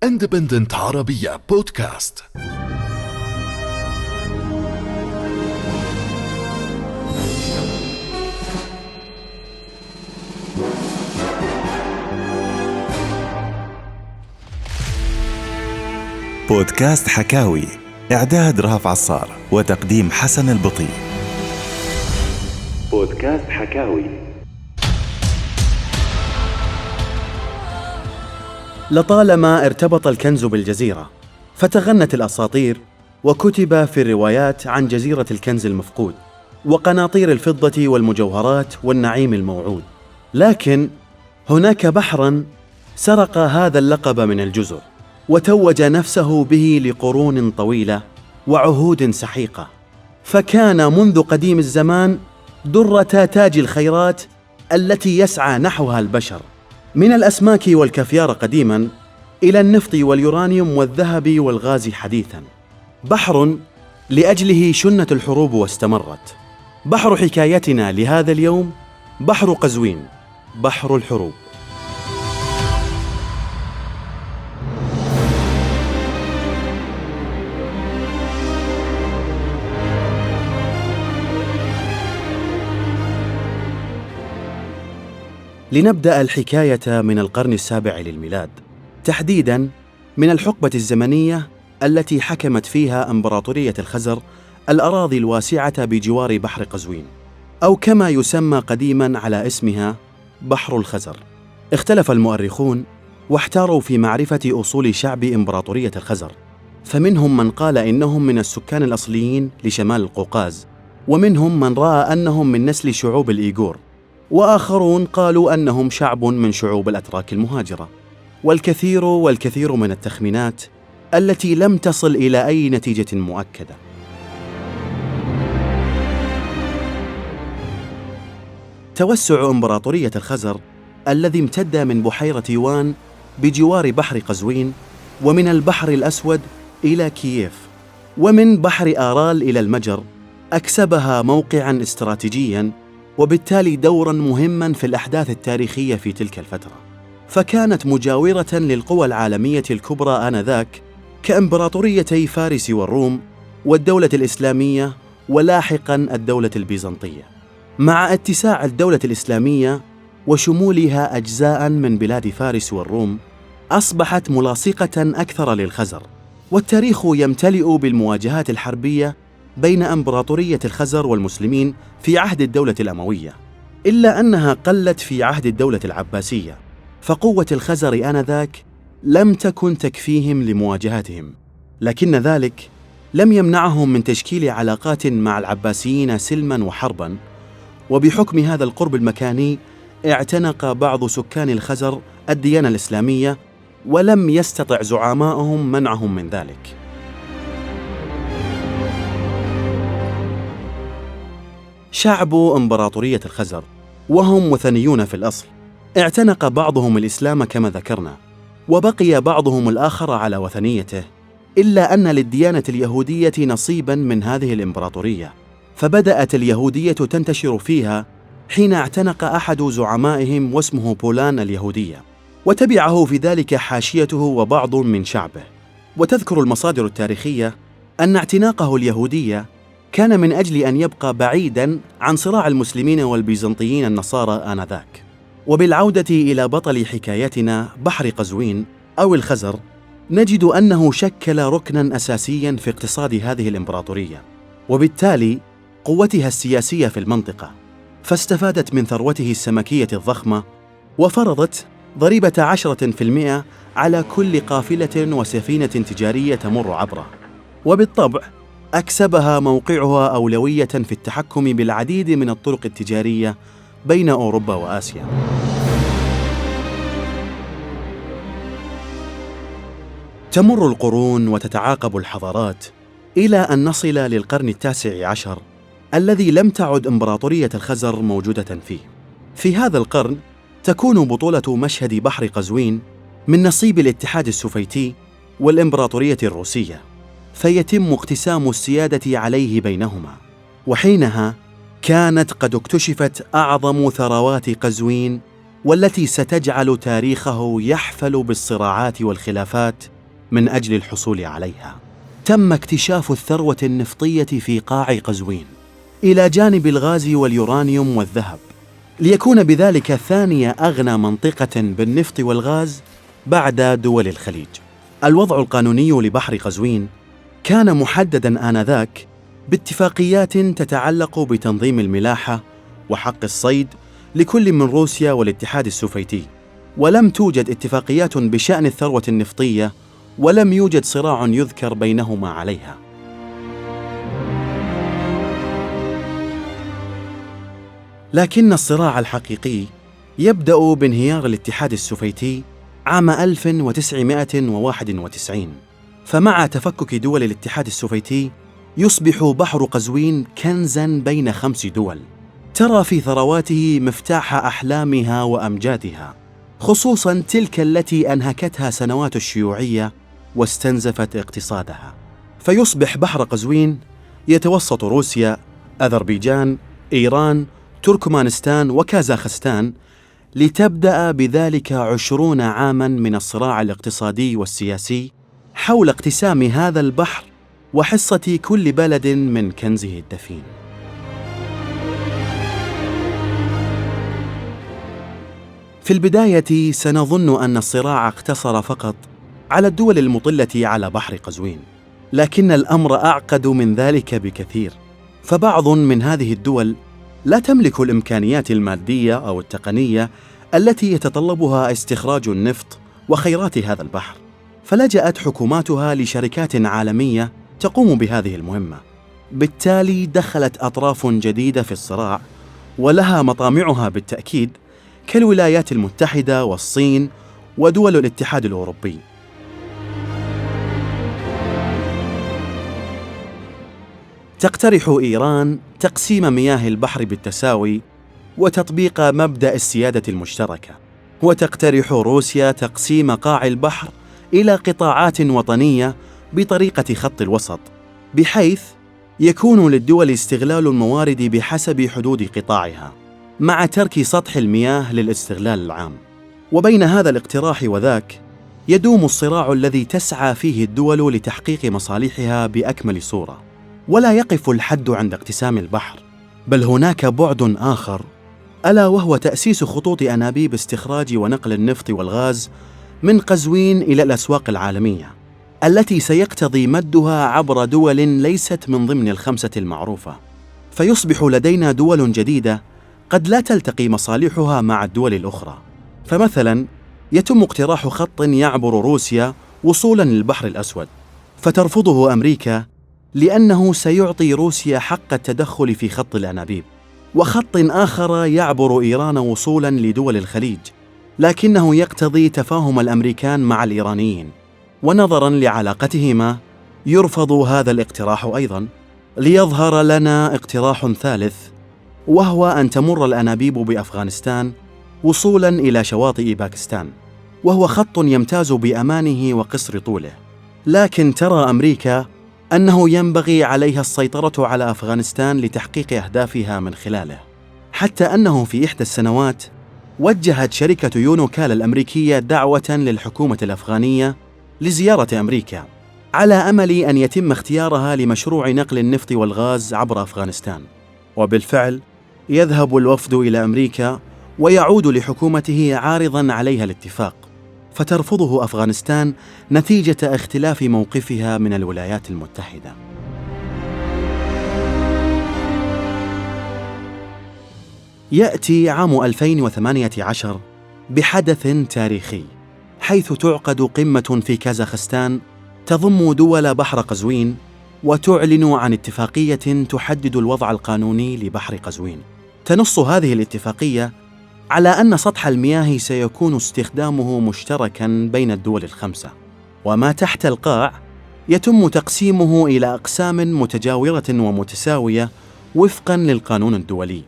Independent عربية بودكاست. بودكاست حكاوي، إعداد رهف عصار وتقديم حسن البطي. بودكاست حكاوي. لطالما ارتبط الكنز بالجزيرة، فتغنت الأساطير وكتب في الروايات عن جزيرة الكنز المفقود وقناطير الفضة والمجوهرات والنعيم الموعود. لكن هناك بحراً سرق هذا اللقب من الجزر وتوج نفسه به لقرون طويلة وعهود سحيقة، فكان منذ قديم الزمان درة تاج الخيرات التي يسعى نحوها البشر، من الأسماك والكافيار قديماً إلى النفط واليورانيوم والذهب والغاز حديثاً. بحر لأجله شنت الحروب واستمرت. بحر حكايتنا لهذا اليوم بحر قزوين، بحر الحروب. لنبدأ الحكاية من القرن السابع للميلاد، تحديداً من الحقبة الزمنية التي حكمت فيها إمبراطورية الخزر الأراضي الواسعة بجوار بحر قزوين، أو كما يسمى قديماً على اسمها بحر الخزر. اختلف المؤرخون واحتاروا في معرفة أصول شعب إمبراطورية الخزر، فمنهم من قال إنهم من السكان الأصليين لشمال القوقاز، ومنهم من رأى أنهم من نسل شعوب الإيغور، وآخرون قالوا أنهم شعب من شعوب الأتراك المهاجرة، والكثير من التخمينات التي لم تصل إلى أي نتيجة مؤكدة. توسع إمبراطورية الخزر الذي امتد من بحيرة يوان بجوار بحر قزوين، ومن البحر الأسود إلى كييف، ومن بحر آرال إلى المجر، أكسبها موقعاً استراتيجياً وبالتالي دوراً مهماً في الأحداث التاريخية في تلك الفترة، فكانت مجاورة للقوى العالمية الكبرى آنذاك كإمبراطوريتي فارس والروم والدولة الإسلامية ولاحقاً الدولة البيزنطية. مع اتساع الدولة الإسلامية وشمولها أجزاء من بلاد فارس والروم، أصبحت ملاصقة أكثر للخزر، والتاريخ يمتلئ بالمواجهات الحربية بين إمبراطورية الخزر والمسلمين في عهد الدولة الأموية، إلا أنها قلت في عهد الدولة العباسية، فقوة الخزر آنذاك لم تكن تكفيهم لمواجهتهم، لكن ذلك لم يمنعهم من تشكيل علاقات مع العباسيين سلماً وحرباً. وبحكم هذا القرب المكاني اعتنق بعض سكان الخزر الديانة الإسلامية، ولم يستطع زعماؤهم منعهم من ذلك. شعب إمبراطورية الخزر وهم وثنيون في الأصل، اعتنق بعضهم الإسلام كما ذكرنا، وبقي بعضهم الآخر على وثنيته، إلا أن للديانة اليهودية نصيباً من هذه الإمبراطورية، فبدأت اليهودية تنتشر فيها حين اعتنق أحد زعمائهم واسمه بولان اليهودية، وتبعه في ذلك حاشيته وبعض من شعبه. وتذكر المصادر التاريخية أن اعتناقه اليهودية كان من أجل أن يبقى بعيداً عن صراع المسلمين والبيزنطيين النصارى آنذاك. وبالعودة إلى بطل حكايتنا بحر قزوين أو الخزر، نجد أنه شكل ركناً أساسياً في اقتصاد هذه الإمبراطورية، وبالتالي قوتها السياسية في المنطقة، فاستفادت من ثروته السمكية الضخمة، وفرضت ضريبة 10% على كل قافلة وسفينة تجارية تمر عبره، وبالطبع أكسبها موقعها أولوية في التحكم بالعديد من الطرق التجارية بين أوروبا وآسيا. تمر القرون وتتعاقب الحضارات إلى أن نصل للقرن 19 الذي لم تعد إمبراطورية الخزر موجودة فيه. في هذا القرن تكون بطولة مشهد بحر قزوين من نصيب الاتحاد السوفيتي والإمبراطورية الروسية، فيتم اقتسام السيادة عليه بينهما. وحينها كانت قد اكتشفت أعظم ثروات قزوين والتي ستجعل تاريخه يحفل بالصراعات والخلافات من أجل الحصول عليها. تم اكتشاف الثروة النفطية في قاع قزوين إلى جانب الغاز واليورانيوم والذهب، ليكون بذلك ثاني أغنى منطقة بالنفط والغاز بعد دول الخليج. الوضع القانوني لبحر قزوين كان محدداً آنذاك باتفاقيات تتعلق بتنظيم الملاحة وحق الصيد لكل من روسيا والاتحاد السوفيتي، ولم توجد اتفاقيات بشأن الثروة النفطية، ولم يوجد صراع يذكر بينهما عليها. لكن الصراع الحقيقي يبدأ بانهيار الاتحاد السوفيتي عام 1991، فمع تفكك دول الاتحاد السوفيتي يصبح بحر قزوين كنزاً بين 5 دول ترى في ثرواته مفتاح أحلامها وأمجادها، خصوصاً تلك التي أنهكتها سنوات الشيوعية واستنزفت اقتصادها. فيصبح بحر قزوين يتوسط روسيا، أذربيجان، إيران، تركمانستان وكازاخستان، لتبدأ بذلك 20 عاماً من الصراع الاقتصادي والسياسي حول اقتسام هذا البحر وحصة كل بلد من كنزه الدفين. في البداية سنظن أن الصراع اقتصر فقط على الدول المطلة على بحر قزوين، لكن الأمر أعقد من ذلك بكثير، فبعض من هذه الدول لا تملك الإمكانيات المادية أو التقنية التي يتطلبها استخراج النفط وخيرات هذا البحر، فلجأت حكوماتها لشركات عالمية تقوم بهذه المهمة. بالتالي دخلت أطراف جديدة في الصراع ولها مطامعها بالتأكيد، كالولايات المتحدة والصين ودول الاتحاد الأوروبي. تقترح إيران تقسيم مياه البحر بالتساوي وتطبيق مبدأ السيادة المشتركة، وتقترح روسيا تقسيم قاع البحر إلى قطاعات وطنية بطريقة خط الوسط، بحيث يكون للدول استغلال الموارد بحسب حدود قطاعها، مع ترك سطح المياه للاستغلال العام. وبين هذا الاقتراح وذاك يدوم الصراع الذي تسعى فيه الدول لتحقيق مصالحها بأكمل صورة. ولا يقف الحد عند اقتسام البحر، بل هناك بعد آخر، ألا وهو تأسيس خطوط أنابيب استخراج ونقل النفط والغاز من قزوين إلى الأسواق العالمية، التي سيقتضي مدها عبر دول ليست من ضمن ال5 المعروفة، فيصبح لدينا دول جديدة قد لا تلتقي مصالحها مع الدول الأخرى. فمثلا يتم اقتراح خط يعبر روسيا وصولا للبحر الأسود، فترفضه أمريكا لأنه سيعطي روسيا حق التدخل في خط الأنابيب، وخط آخر يعبر إيران وصولا لدول الخليج، لكنه يقتضي تفاهم الأمريكان مع الإيرانيين، ونظرا لعلاقتهما يرفض هذا الاقتراح أيضا. ليظهر لنا اقتراح ثالث، وهو أن تمر الأنابيب بأفغانستان وصولا إلى شواطئ باكستان، وهو خط يمتاز بأمانه وقصر طوله، لكن ترى أمريكا أنه ينبغي عليها السيطرة على أفغانستان لتحقيق أهدافها من خلاله، حتى أنه في إحدى السنوات وجهت شركة يونوكال الأمريكية دعوة للحكومة الأفغانية لزيارة أمريكا، على أمل أن يتم اختيارها لمشروع نقل النفط والغاز عبر أفغانستان. وبالفعل يذهب الوفد إلى أمريكا ويعود لحكومته عارضاً عليها الاتفاق، فترفضه أفغانستان نتيجة اختلاف موقفها من الولايات المتحدة. يأتي عام 2018 بحدث تاريخي، حيث تعقد قمة في كازاخستان تضم دول بحر قزوين، وتعلن عن اتفاقية تحدد الوضع القانوني لبحر قزوين. تنص هذه الاتفاقية على أن سطح المياه سيكون استخدامه مشتركاً بين الدول ال5، وما تحت القاع يتم تقسيمه إلى أقسام متجاورة ومتساوية وفقاً للقانون الدولي.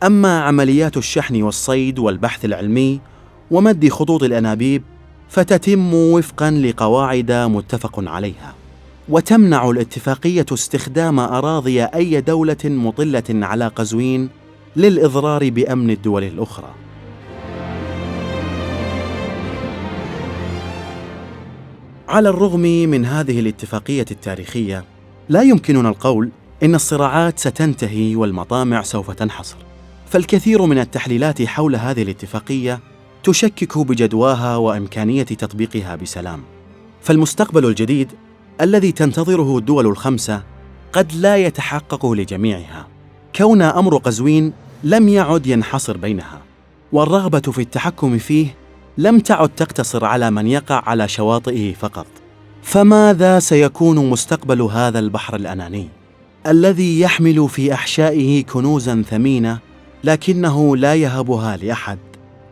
أما عمليات الشحن والصيد والبحث العلمي ومد خطوط الأنابيب فتتم وفقاً لقواعد متفق عليها. وتمنع الاتفاقية استخدام أراضي أي دولة مطلة على قزوين للإضرار بأمن الدول الأخرى. على الرغم من هذه الاتفاقية التاريخية، لا يمكننا القول إن الصراعات ستنتهي والمطامع سوف تنحصر، فالكثير من التحليلات حول هذه الاتفاقية تشكك بجدواها وإمكانية تطبيقها بسلام. فالمستقبل الجديد الذي تنتظره الدول الخمسة قد لا يتحقق لجميعها، كون أمر قزوين لم يعد ينحصر بينها، والرغبة في التحكم فيه لم تعد تقتصر على من يقع على شواطئه فقط. فماذا سيكون مستقبل هذا البحر الأناني الذي يحمل في أحشائه كنوزاً ثمينة لكنه لا يهبها لأحد،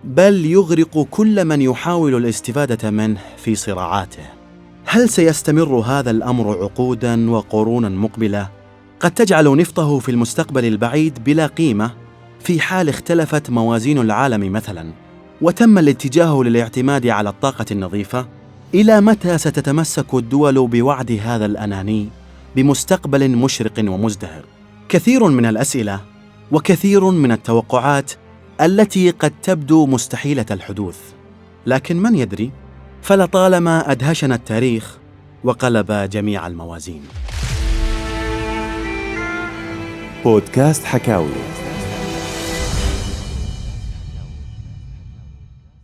بل يغرق كل من يحاول الاستفادة منه في صراعاته؟ هل سيستمر هذا الأمر عقوداً وقرونا مقبلة قد تجعل نفطه في المستقبل البعيد بلا قيمة في حال اختلفت موازين العالم مثلاً وتم الاتجاه للاعتماد على الطاقة النظيفة؟ إلى متى ستتمسك الدول بوعد هذا الأناني بمستقبل مشرق ومزدهر؟ كثير من الأسئلة وكثير من التوقعات التي قد تبدو مستحيلة الحدوث، لكن من يدري؟ فلطالما أدهشنا التاريخ وقلب جميع الموازين. بودكاست حكاوي.